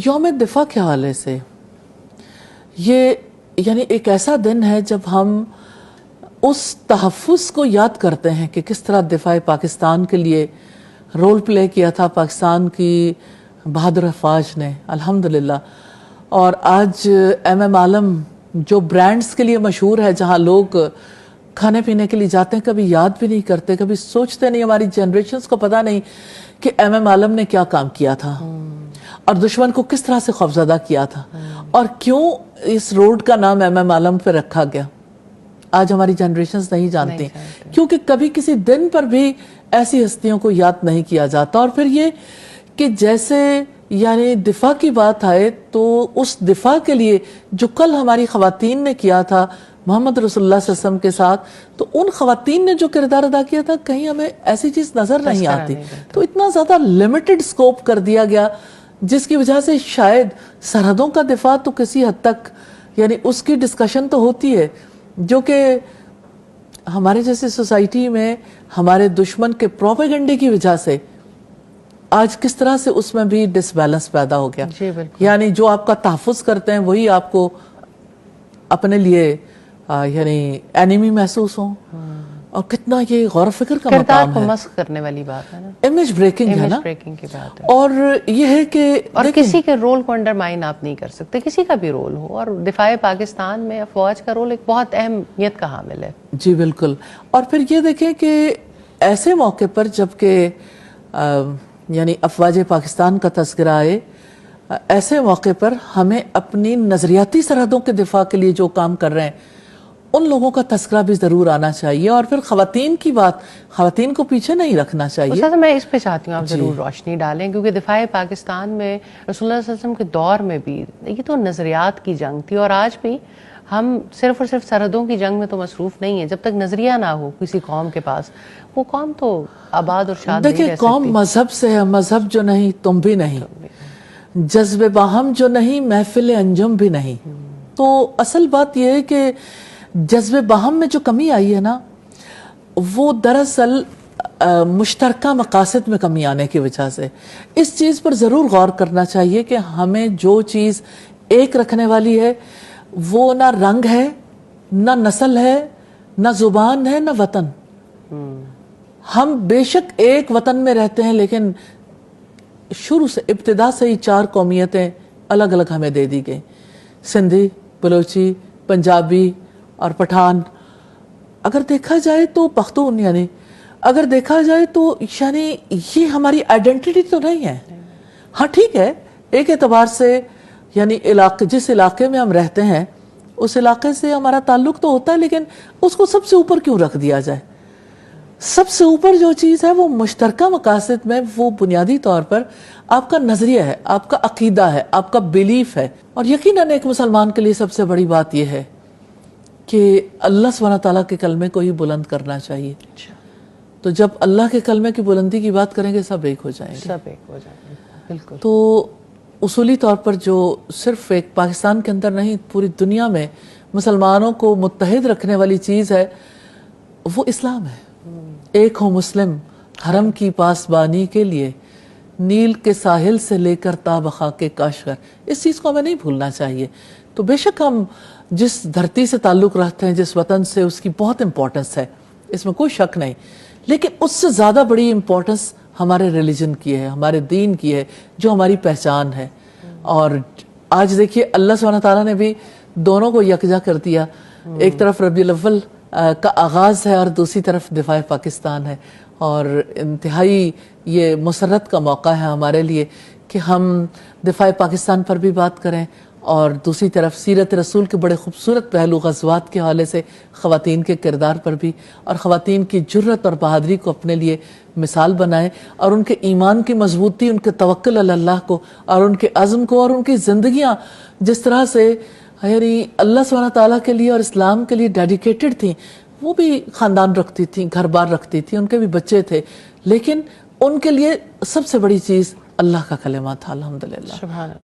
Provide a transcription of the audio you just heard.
یوم دفاع کے حوالے سے یہ یعنی ایک ایسا دن ہے جب ہم اس تحفظ کو یاد کرتے ہیں کہ کس طرح دفاع پاکستان کے لیے رول پلے کیا تھا پاکستان کی بہادر افواج نے الحمدللہ. اور آج ایم عالم جو برانڈز کے لیے مشہور ہے، جہاں لوگ کھانے پینے کے لیے جاتے ہیں، کبھی یاد بھی نہیں کرتے، کبھی سوچتے نہیں، ہماری جنریشنز کو پتہ نہیں کہ ایم عالم نے کیا کام کیا تھا اور دشمن کو کس طرح سے خوفزدہ کیا تھا اور کیوں اس روڈ کا نام ایم عالم پہ رکھا گیا. آج ہماری جنریشنز نہیں جانتی کیونکہ کبھی کسی دن پر بھی ایسی ہستیوں کو یاد نہیں کیا جاتا. اور پھر یہ کہ جیسے یعنی دفاع کی بات آئے تو اس دفاع کے لیے جو کل ہماری خواتین نے کیا تھا محمد رسول اللہ صلی اللہ علیہ وسلم کے ساتھ، تو ان خواتین نے جو کردار ادا کیا تھا کہیں ہمیں ایسی چیز نظر نہیں آتی. تو اتنا زیادہ لمیٹڈ سکوپ کر دیا گیا جس کی وجہ سے شاید سرحدوں کا دفاع تو کسی حد تک یعنی اس کی ڈسکشن تو ہوتی ہے، جو کہ ہمارے جیسے سوسائٹی میں ہمارے دشمن کے پروپیگنڈے کی وجہ سے آج کس طرح سے اس میں بھی ڈس بیلنس پیدا ہو گیا. یعنی جو آپ کا تحفظ کرتے ہیں وہی آپ کو اپنے لیے یعنی اینیمی محسوس ہوں. اور کتنا یہ غور و فکر کا مقام ہے، مسخ کرنے والی بات ہے نا، امیج بریکنگ ہے نا. کی بات ہے. اور یہ ہے کہ اور کسی کے رول کو انڈرمائن آپ نہیں کر سکتے، کسی کا بھی رول ہو. اور دفاع پاکستان میں افواج کا رول ایک بہت اہمیت کا حامل ہے. جی بالکل. اور پھر یہ دیکھیں کہ ایسے موقع پر جب کہ یعنی افواج پاکستان کا تذکرہ آئے، ایسے موقع پر ہمیں اپنی نظریاتی سرحدوں کے دفاع کے لیے جو کام کر رہے ہیں ان لوگوں کا تذکرہ بھی ضرور آنا چاہیے. اور پھر خواتین کی بات، خواتین کو پیچھے نہیں رکھنا چاہیے. استاد میں اس پہ چاہتی ہوں آپ ضرور روشنی ڈالیں، کیونکہ دفاع پاکستان میں رسول اللہ صلی اللہ علیہ وسلم کے دور میں بھی یہ تو نظریات کی جنگ تھی، اور آج بھی ہم صرف اور صرف سرحدوں کی جنگ میں تو مصروف نہیں ہیں. جب تک نظریہ نہ ہو کسی قوم کے پاس، وہ قوم تو آباد اور شاد نہیں رہ سکتی. دیکھیں قوم مذہب سے ہے، مذہب جو نہیں تم بھی نہیں، جذب باہم جو نہیں محفل انجم بھی نہیں. تو اصل بات یہ ہے کہ جذب باہم میں جو کمی آئی ہے نا، وہ دراصل مشترکہ مقاصد میں کمی آنے کی وجہ سے. اس چیز پر ضرور غور کرنا چاہیے کہ ہمیں جو چیز ایک رکھنے والی ہے وہ نہ رنگ ہے، نہ نسل ہے، نہ زبان ہے، نہ وطن. ہم بے شک ایک وطن میں رہتے ہیں، لیکن شروع سے ابتدا سے ہی 4 قومیتیں الگ الگ ہمیں دے دی گئی: سندھی، بلوچی، پنجابی اور پٹھان. اگر دیکھا جائے تو پختون، یعنی اگر دیکھا جائے تو یعنی یہ ہماری آئیڈینٹی تو نہیں ہے. ہاں ٹھیک ہے، ایک اعتبار سے یعنی جس علاقے میں ہم رہتے ہیں اس علاقے سے ہمارا تعلق تو ہوتا ہے، لیکن اس کو سب سے اوپر کیوں رکھ دیا جائے؟ سب سے اوپر جو چیز ہے وہ مشترکہ مقاصد میں وہ بنیادی طور پر آپ کا نظریہ ہے، آپ کا عقیدہ ہے، آپ کا بیلیف ہے. اور یقیناً ایک مسلمان کے لیے سب سے بڑی بات یہ ہے کہ اللہ سبحانہ تعالیٰ کے کلمے کو ہی بلند کرنا چاہیے. تو جب اللہ کے کلمے کی بلندی کی بات کریں گے سب ایک ہو جائیں گے. سب ایک ہو جائیں گے. بالکل. تو اصولی طور پر جو صرف ایک پاکستان کے اندر نہیں پوری دنیا میں مسلمانوں کو متحد رکھنے والی چیز ہے وہ اسلام ہے. ایک ہو مسلم حرم کی پاسبانی کے لیے، نیل کے ساحل سے لے کر تا بخاک کاشغر. اس چیز کو ہمیں نہیں بھولنا چاہیے. تو بے شک ہم جس دھرتی سے تعلق رکھتے ہیں، جس وطن سے، اس کی بہت امپورٹنس ہے، اس میں کوئی شک نہیں. لیکن اس سے زیادہ بڑی امپورٹنس ہمارے ریلیجن کی ہے، ہمارے دین کی ہے، جو ہماری پہچان ہے. اور آج دیکھیے اللہ سبحانہ تعالیٰ نے بھی دونوں کو یکجا کر دیا. ایک طرف ربیع الاول کا آغاز ہے اور دوسری طرف دفاع پاکستان ہے. اور انتہائی یہ مسرت کا موقع ہے ہمارے لیے کہ ہم دفاع پاکستان پر بھی بات کریں اور دوسری طرف سیرت رسول کے بڑے خوبصورت پہلو غزوات کے حوالے سے خواتین کے کردار پر بھی، اور خواتین کی جرت اور بہادری کو اپنے لیے مثال بنائیں، اور ان کے ایمان کی مضبوطی، ان کے توکل علی اللہ کو اور ان کے عزم کو، اور ان کی زندگیاں جس طرح سے یعنی اللہ سبحانہ تعالیٰ کے لیے اور اسلام کے لیے ڈیڈیکیٹڈ تھیں. وہ بھی خاندان رکھتی تھیں، گھر بار رکھتی تھیں، ان کے بھی بچے تھے، لیکن ان کے لیے سب سے بڑی چیز اللہ کا کلمہ تھا. الحمدللہ.